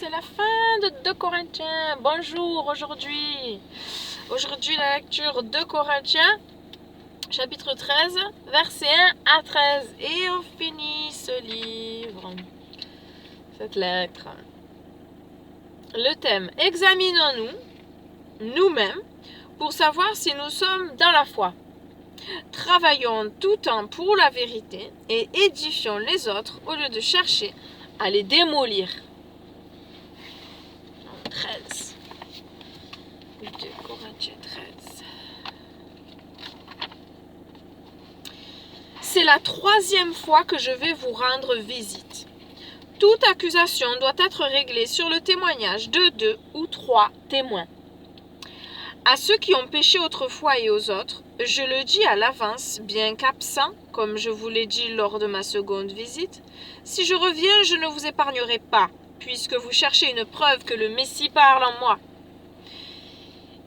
c'est la fin de 2 Corinthiens. Bonjour, aujourd'hui la lecture de Corinthiens, chapitre 13, versets 1 à 13. Et on finit ce livre, cette lettre. Le thème, examinons-nous nous-mêmes pour savoir si nous sommes dans la foi. Travaillons tout temps pour la vérité et édifions les autres au lieu de chercher à les démolir. 13. 2 Corinthiens 13. C'est la 3e fois que je vais vous rendre visite. Toute accusation doit être réglée sur le témoignage de 2 ou 3 témoins. À ceux qui ont péché autrefois et aux autres, je le dis à l'avance, bien qu'absent, comme je vous l'ai dit lors de ma seconde visite, si je reviens, je ne vous épargnerai pas, puisque vous cherchez une preuve que le Messie parle en moi.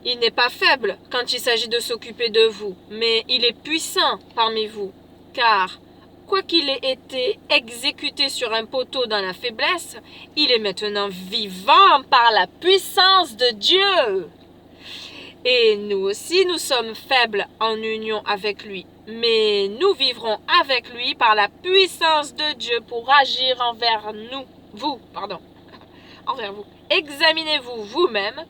Il n'est pas faible quand il s'agit de s'occuper de vous, mais il est puissant parmi vous, car, quoiqu'il ait été exécuté sur un poteau dans la faiblesse, il est maintenant vivant par la puissance de Dieu. Et nous aussi, nous sommes faibles en union avec lui, mais nous vivrons avec lui par la puissance de Dieu pour agir envers vous. Examinez-vous vous-même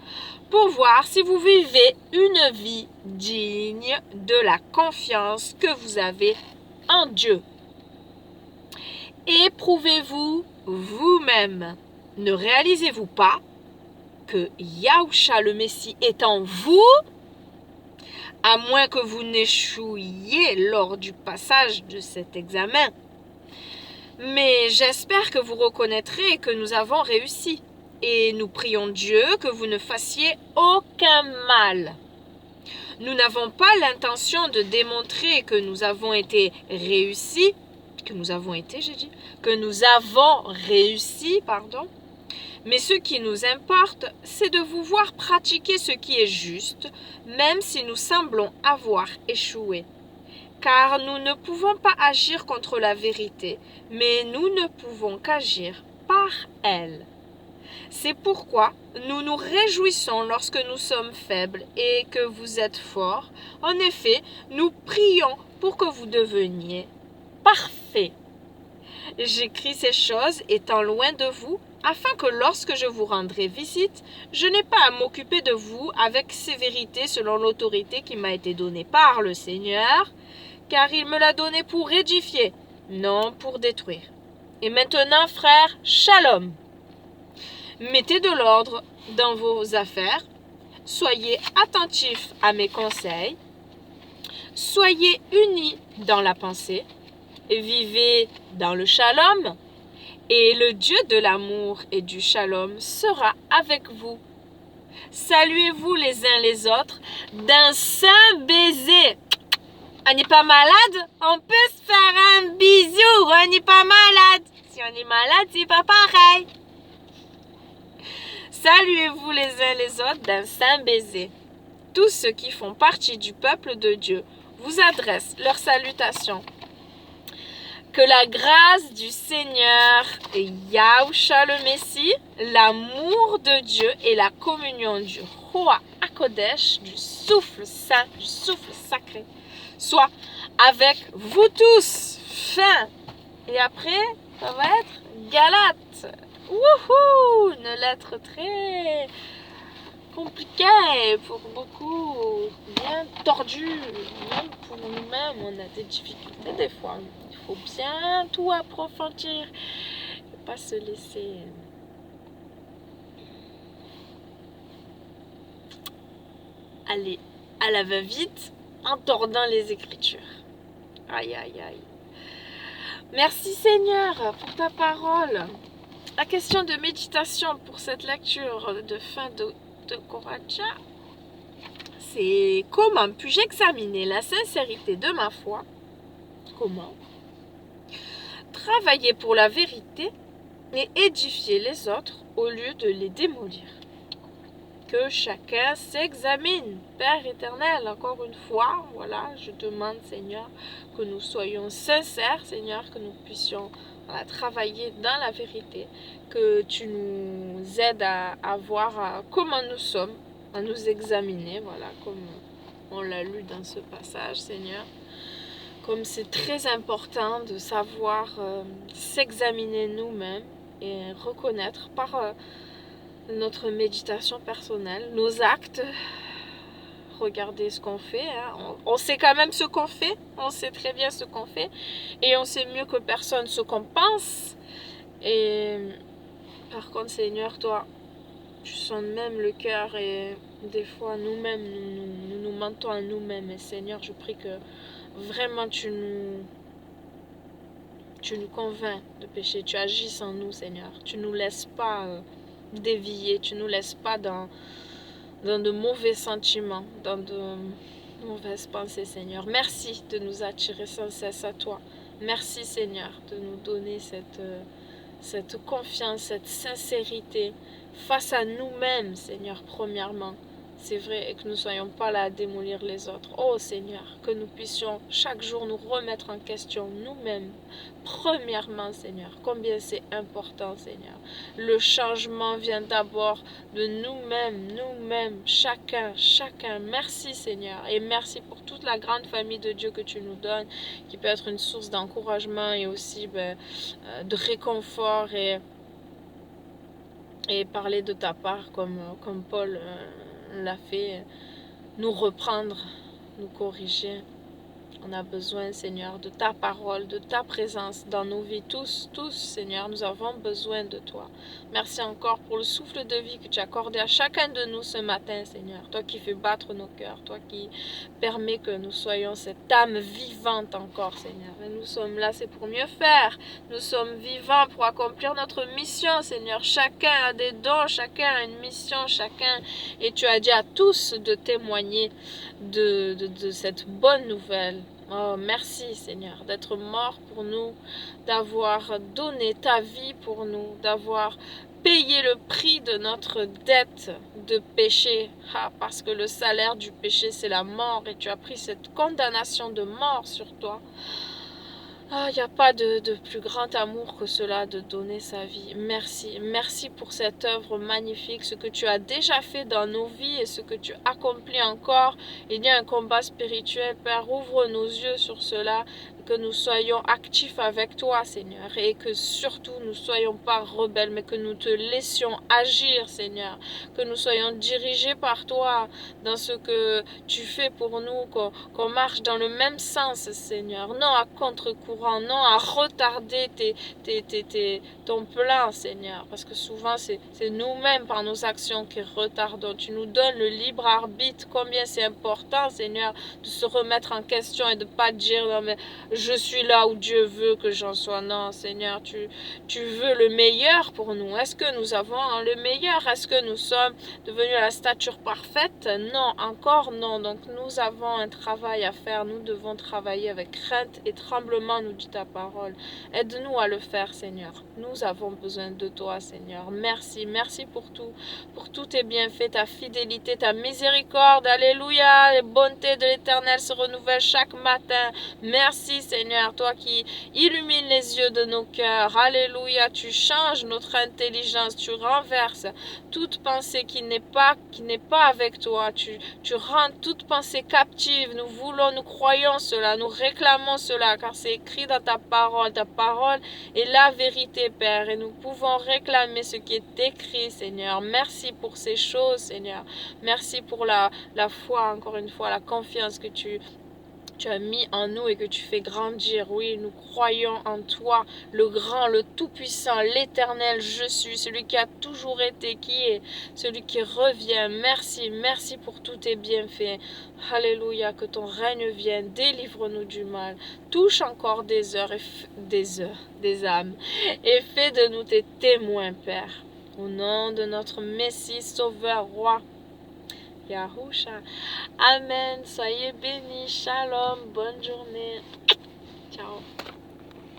pour voir si vous vivez une vie digne de la confiance que vous avez en Dieu. Éprouvez-vous vous-même. Ne réalisez-vous pas que Yahushua le Messie est en vous, à moins que vous n'échouiez lors du passage de cet examen. Mais j'espère que vous reconnaîtrez que nous avons réussi, et nous prions Dieu que vous ne fassiez aucun mal. Nous n'avons pas l'intention de démontrer que nous avons réussi, mais ce qui nous importe, c'est de vous voir pratiquer ce qui est juste, même si nous semblons avoir échoué. Car nous ne pouvons pas agir contre la vérité, mais nous ne pouvons qu'agir par elle. C'est pourquoi nous nous réjouissons lorsque nous sommes faibles et que vous êtes forts. En effet, nous prions pour que vous deveniez parfaits. J'écris ces choses étant loin de vous, afin que lorsque je vous rendrai visite, je n'ai pas à m'occuper de vous avec sévérité selon l'autorité qui m'a été donnée par le Seigneur, car il me l'a donnée pour édifier, non pour détruire. Et maintenant, frères, shalom. Mettez de l'ordre dans vos affaires, soyez attentifs à mes conseils, soyez unis dans la pensée, vivez dans le shalom, et le Dieu de l'amour et du shalom sera avec vous. Saluez-vous les uns les autres d'un saint baiser. On n'est pas malade? On peut se faire un bisou. On n'est pas malade. Si on est malade, c'est pas pareil. Saluez-vous les uns les autres d'un saint baiser. Tous ceux qui font partie du peuple de Dieu vous adressent leurs salutations. Que la grâce du Seigneur et Yahushua le Messie, l'amour de Dieu et la communion du Roi Hakodesh, du souffle saint, du souffle sacré, soit avec vous tous. Fin. Et après, ça va être Galates. Wouhou! Une lettre très compliquée pour beaucoup, bien tordue. Même pour nous-mêmes, on a des difficultés des fois. Il faut bien tout approfondir. Ne pas se laisser aller à la va-vite en tordant les Écritures. Aïe, aïe, aïe. Merci Seigneur pour ta parole. La question de méditation pour cette lecture de fin de Corinthiens, c'est comment puis-je examiner la sincérité de ma foi? Comment travailler pour la vérité et édifier les autres au lieu de les démolir? Que chacun s'examine. Père éternel, encore une fois, voilà, je demande, Seigneur, que nous soyons sincères, Seigneur, que nous puissions à travailler dans la vérité, que tu nous aides à voir comment nous sommes, à nous examiner, voilà, comme on l'a lu dans ce passage, Seigneur. Comme c'est très important de savoir s'examiner nous-mêmes et reconnaître par notre méditation personnelle, nos actes, regarder ce qu'on fait. Hein. On sait quand même ce qu'on fait, on sait très bien ce qu'on fait, et on sait mieux que personne ce qu'on pense. Et par contre, Seigneur, toi, tu sens même le cœur, et des fois, nous-mêmes, nous mentons à nous-mêmes. Et Seigneur, je prie que vraiment tu nous convaincs de pécher, tu agisses en nous, Seigneur. Tu ne nous laisses pas dévier, tu ne nous laisses pas dans de mauvais sentiments, dans de mauvaises pensées, Seigneur. Merci de nous attirer sans cesse à toi. Merci, Seigneur, de nous donner cette confiance, cette sincérité face à nous-mêmes, Seigneur, premièrement. C'est vrai, et que nous ne soyons pas là à démolir les autres. Oh Seigneur, que nous puissions chaque jour nous remettre en question nous-mêmes. Premièrement, Seigneur, combien c'est important, Seigneur. Le changement vient d'abord de nous-mêmes, chacun. Merci, Seigneur. Et merci pour toute la grande famille de Dieu que tu nous donnes, qui peut être une source d'encouragement et aussi de réconfort et parler de ta part comme Paul l'a fait, nous reprendre, nous corriger. On a besoin, Seigneur, de ta parole, de ta présence dans nos vies. Tous, Seigneur, nous avons besoin de toi. Merci encore pour le souffle de vie que tu as accordé à chacun de nous ce matin, Seigneur. Toi qui fais battre nos cœurs, toi qui permets que nous soyons cette âme vivante encore, Seigneur. Et nous sommes là, c'est pour mieux faire. Nous sommes vivants pour accomplir notre mission, Seigneur. Chacun a des dons, chacun a une mission, chacun. Et tu as dit à tous de témoigner de cette bonne nouvelle. Oh, merci Seigneur d'être mort pour nous, d'avoir donné ta vie pour nous, d'avoir payé le prix de notre dette de péché. Parce que le salaire du péché c'est la mort, et tu as pris cette condamnation de mort sur toi. Il n'y a pas de plus grand amour que cela, de donner sa vie. Merci pour cette œuvre magnifique, ce que tu as déjà fait dans nos vies et ce que tu accomplis encore. Il y a un combat spirituel, Père, ouvre nos yeux sur cela, que nous soyons actifs avec toi, Seigneur, et que surtout nous ne soyons pas rebelles, mais que nous te laissions agir, Seigneur, que nous soyons dirigés par toi dans ce que tu fais pour nous, qu'on marche dans le même sens, Seigneur, non à contre-courant, non à retarder ton plan, Seigneur, parce que souvent c'est nous-mêmes par nos actions qui retardons. Tu nous donnes le libre arbitre, combien c'est important, Seigneur, de se remettre en question et de ne pas dire non mais je suis là où Dieu veut que j'en sois. Non, Seigneur, tu veux le meilleur pour nous. Est-ce que nous avons le meilleur? Est-ce que nous sommes devenus à la stature parfaite? Non, encore non. Donc nous avons un travail à faire. Nous devons travailler avec crainte et tremblement, nous dit ta parole. Aide-nous à le faire, Seigneur. Nous avons besoin de toi, Seigneur. Merci pour tous tes bienfaits, ta fidélité, ta miséricorde. Alléluia, les bontés de l'Éternel se renouvellent chaque matin. Merci, Seigneur, toi qui illumines les yeux de nos cœurs. Alléluia, tu changes notre intelligence, tu renverses toute pensée qui n'est pas avec toi. Tu rends toute pensée captive. Nous croyons cela, nous réclamons cela, car c'est écrit dans ta parole. Ta parole est la vérité, Père, et nous pouvons réclamer ce qui est écrit, Seigneur. Merci pour ces choses, Seigneur. Merci pour la foi, encore une fois, la confiance que tu as mis en nous et que tu fais grandir. Oui, nous croyons en toi, le grand, le tout-puissant, l'éternel je suis, celui qui a toujours été, qui est, celui qui revient. Merci pour tous tes bienfaits. Alléluia, que ton règne vienne, délivre-nous du mal, touche encore des âmes, et fais de nous tes témoins, Père. Au nom de notre Messie, Sauveur, Roi, Yahusha. Amen. Soyez bénis. Shalom. Bonne journée. Ciao.